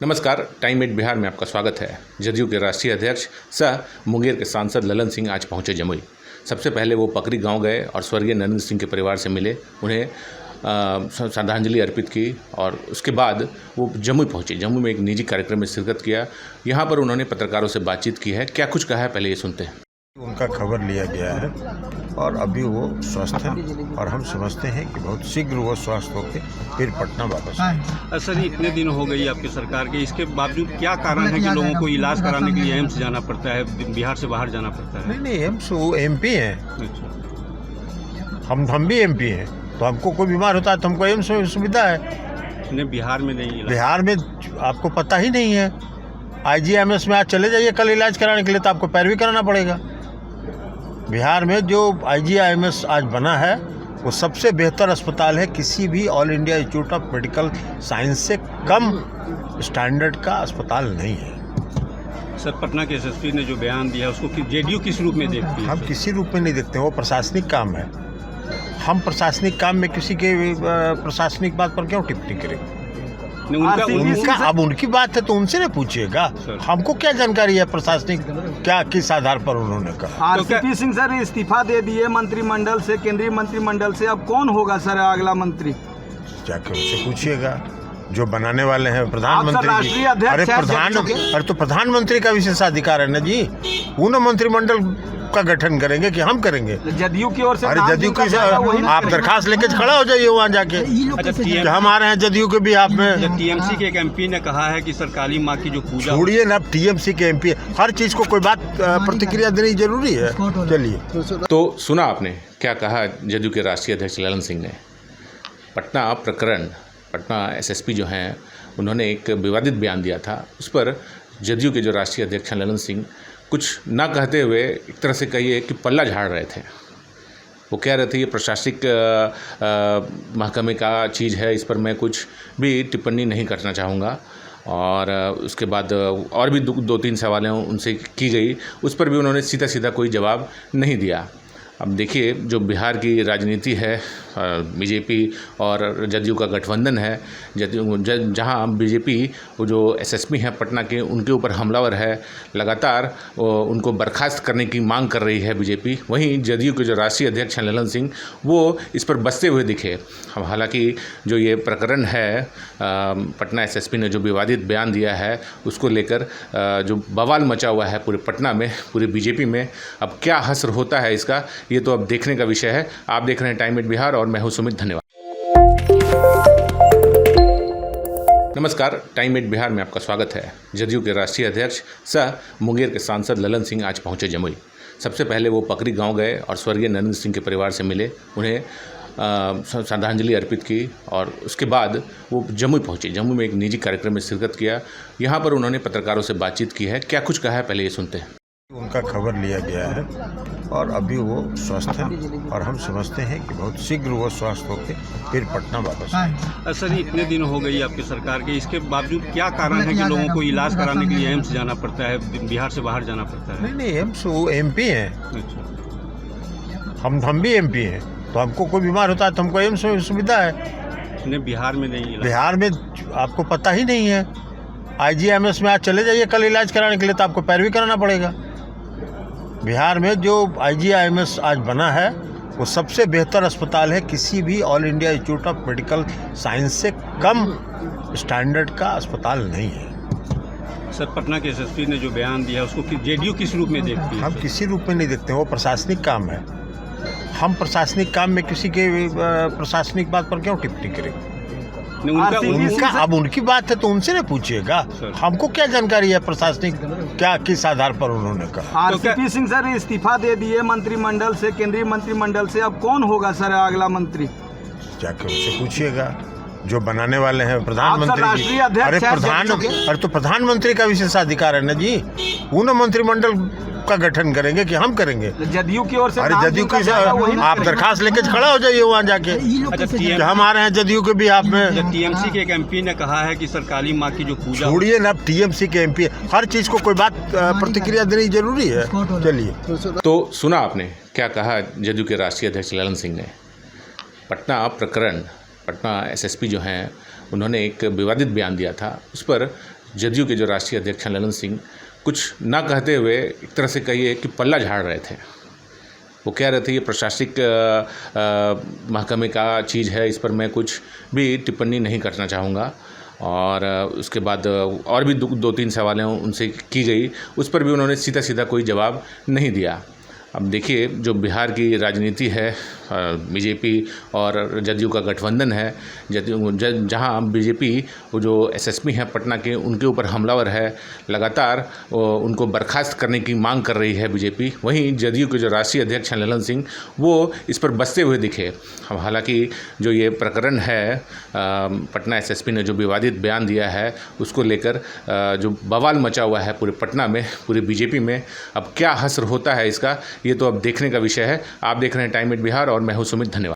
नमस्कार, time eight Bihar में आपका स्वागत है। जदयू के राष्ट्रीय अध्यक्ष सह मुंगेर के सांसद ललन सिंह आज पहुंचे जमुई। सबसे पहले वो पकरी गांव गए और स्वर्गीय नरेंद्र सिंह के परिवार से मिले, उन्हें श्रद्धांजलि अर्पित की और उसके बाद वो जमुई पहुंचे। जमुई में एक निजी कार्यक्रम में शिरकत किया। यहाँ पर उन्होंने पत्रकारों से बातचीत की है। क्या कुछ कहा है, पहले ये सुनते हैं। उनका खबर लिया गया है और अभी वो स्वस्थ हैं और हम समझते हैं कि बहुत शीघ्र वो स्वस्थ होकर फिर पटना वापस आएंगे। सर, इतने दिन हो गई आपकी सरकार के, इसके बावजूद क्या कारण है कि लोगों को इलाज कराने के लिए एम्स जाना पड़ता है, बिहार से बाहर जाना पड़ता है? नहीं, एम्स वो एमपी हैं। अच्छा। हम भी एमपी हैं, तो हमको कोई बीमार होता है तो हमको एम्स में सुविधा है। नहीं, बिहार में नहीं इलाज। बिहार में आपको पता ही नहीं है। IGMS में आज चले जाइए कल इलाज कराने के लिए, तो आपको पैरवी कराना पड़ेगा। बिहार में जो IGMS आज बना है वो सबसे बेहतर अस्पताल है। किसी भी all India institute of medical science से कम स्टैंडर्ड का अस्पताल नहीं है। सर, पटना के SSP ने जो बयान दिया उसको जेडीयू किस रूप में देखती है? हम किसी रूप में नहीं देखते, वो प्रशासनिक काम है। हम प्रशासनिक काम में किसी के प्रशासनिक बात पर क्यों टिप्पणी करें? उनका अब उनकी बात है तो उनसे ना पूछिएगा। हमको क्या जानकारी है प्रशासनिक क्या किस आधार पर उन्होंने कहा। RCP सिंह सर इस्तीफा दे दिए मंत्रिमंडल से, केंद्रीय मंत्रिमंडल से। अब कौन होगा सर अगला मंत्री? जाकर उनसे पूछिएगा, जो बनाने वाले हैं प्रधानमंत्री जी। अरे तो प्रधानमंत्री का विशेषाधिकार है ना जी। वो ना मंत्रिमंडल का गठन करेंगे कि हम करेंगे? जदयू की ओर से। अरे जदयू की आप दरखास्त लेके खड़ा हो जाइए वहाँ जाके। अच्छा, हम आ रहे हैं जदयू के भी आप में। TMC के एक MP ने कहा है कि सर काली माँ की जो पूजा। छोड़िए ना, TMC के MP हर चीज को कोई बात प्रतिक्रिया देनी जरूरी है। चलिए, तो सुना आपने क्या कहा जदयू के राष्ट्रीय अध्यक्ष ललन सिंह ने। पटना प्रकरण, पटना SSP जो हैं, उन्होंने एक विवादित बयान दिया था। उस पर जदयू के जो राष्ट्रीय अध्यक्ष हैं ललन सिंह कुछ ना कहते हुए एक तरह से कहिए कि पल्ला झाड़ रहे थे। वो कह रहे थे ये प्रशासनिक महकमे का चीज़ है, इस पर मैं कुछ भी टिप्पणी नहीं करना चाहूँगा। और उसके बाद और भी दो तीन सवालें उनसे की गई, उस पर भी उन्होंने सीधा सीधा कोई जवाब नहीं दिया। अब देखिए, जो बिहार की राजनीति है, BJP और जदयू का गठबंधन है। जहां BJP वो जो SSP हैं पटना के, उनके ऊपर हमलावर है, लगातार उनको बर्खास्त करने की मांग कर रही है BJP। वहीं जदयू के जो राष्ट्रीय अध्यक्ष हैं ललन सिंह, वो इस पर बसते हुए दिखे। हालांकि जो ये प्रकरण है, पटना SSP ने जो विवादित बयान दिया है, उसको लेकर जो बवाल मचा हुआ है पूरे पटना में, पूरे BJP में। अब क्या असर होता है इसका, ये तो अब देखने का विषय है। आप देख रहे हैं टाइम एट बिहार और मैं हूं सुमित। धन्यवाद। नमस्कार, टाइम एट बिहार में आपका स्वागत है। जदयू के राष्ट्रीय अध्यक्ष सह मुंगेर के सांसद ललन सिंह आज पहुंचे जमुई। सबसे पहले वो पकरी गांव गए और स्वर्गीय नरेंद्र सिंह के परिवार से मिले, उन्हें श्रद्धांजलि अर्पित की और उसके बाद वो जमुई पहुंचे। जमुई में एक निजी कार्यक्रम में शिरकत किया। यहाँ पर उन्होंने पत्रकारों से बातचीत की है। क्या कुछ कहा है, पहले ये सुनते हैं। उनका खबर लिया गया है और अभी वो स्वस्थ हैं और हम समझते हैं कि बहुत शीघ्र वो स्वस्थ होकर फिर पटना वापस आएंगे। सर, इतने दिन हो गई आपकी सरकार के, इसके बावजूद क्या कारण है कि लोगों को इलाज कराने के लिए एम्स जाना पड़ता है, बिहार से बाहर जाना पड़ता है? नहीं, एम्स वो MP हैं। अच्छा। हम भी MP हैं, तो हमको कोई बीमार होता है तो हमको एम्स में सुविधा है। नहीं, बिहार में नहीं इलाज। बिहार में आपको पता ही नहीं है। IGMS में आज चले जाइए कल इलाज कराने के लिए, तो आपको पैरवी कराना पड़ेगा। बिहार में जो IGMS आज बना है वो सबसे बेहतर अस्पताल है। किसी भी all India institute of medical science से कम स्टैंडर्ड का अस्पताल नहीं है। सर, पटना के SSP ने जो बयान दिया उसको जेडीयू किस रूप में देखती है? हम किसी रूप में नहीं देखते, वो प्रशासनिक काम है। हम प्रशासनिक काम में किसी के प्रशासनिक बात पर क्यों टिप्पणी करें? अब उनकी बात है तो उनसे ना पूछिएगा। हमको क्या जानकारी है प्रशासनिक क्या किस आधार पर उन्होंने कहा। RCP सिंह सर इस्तीफा दे दिए मंत्रिमंडल से, केंद्रीय मंत्रिमंडल से। अब कौन होगा सर अगला मंत्री? जाकर उनसे पूछिएगा, जो बनाने वाले हैं प्रधानमंत्री जी। अरे तो प्रधानमंत्री का विशेषाधिकार है ना जी। वो ना मंत्रिमंडल का गठन करेंगे कि हम करेंगे? जदयू की ओर से। अरे जदयू की आप दरखास्त लेके खड़ा हो जाइए वहाँ जाके। अच्छा, हम आ रहे हैं जदयू के भी आप में। TMC के एक MP ने कहा है कि सर काली माँ की जो पूजा। छोड़िए ना, TMC के MP हर चीज को कोई बात प्रतिक्रिया देनी जरूरी है। चलिए, तो सुना आपने क्या कहा जदयू के राष्ट्रीय अध्यक्ष ललन सिंह ने। पटना प्रकरण, पटना SSP जो हैं, उन्होंने एक विवादित बयान दिया था। उस पर जदयू के जो राष्ट्रीय अध्यक्ष हैं ललन सिंह कुछ ना कहते हुए एक तरह से कहिए कि पल्ला झाड़ रहे थे। वो कह रहे थे ये प्रशासनिक महकमे का चीज़ है, इस पर मैं कुछ भी टिप्पणी नहीं करना चाहूँगा। और उसके बाद और भी दो तीन सवालें उनसे की गई, उस पर भी उन्होंने सीधा सीधा कोई जवाब नहीं दिया। अब देखिए जो बिहार की राजनीति है, बीजेपी और जदयू का गठबंधन है, जहां बीजेपी वो जो एसएसपी हैं पटना के, उनके ऊपर हमलावर है, लगातार उनको बर्खास्त करने की मांग कर रही है बीजेपी। वहीं जदयू के जो राष्ट्रीय अध्यक्ष हैं ललन सिंह, वो इस पर बसते हुए दिखे। हालांकि जो ये प्रकरण है, पटना एसएसपी ने जो विवादित बयान दिया है, उसको लेकर जो बवाल मचा हुआ है पूरे पटना में, पूरी बीजेपी में, अब क्या हश्र होता है इसका, ये तो अब देखने का विषय है। आप देख रहे हैं टाइम एट बिहार और मैं हूं सुमित। धन्यवाद।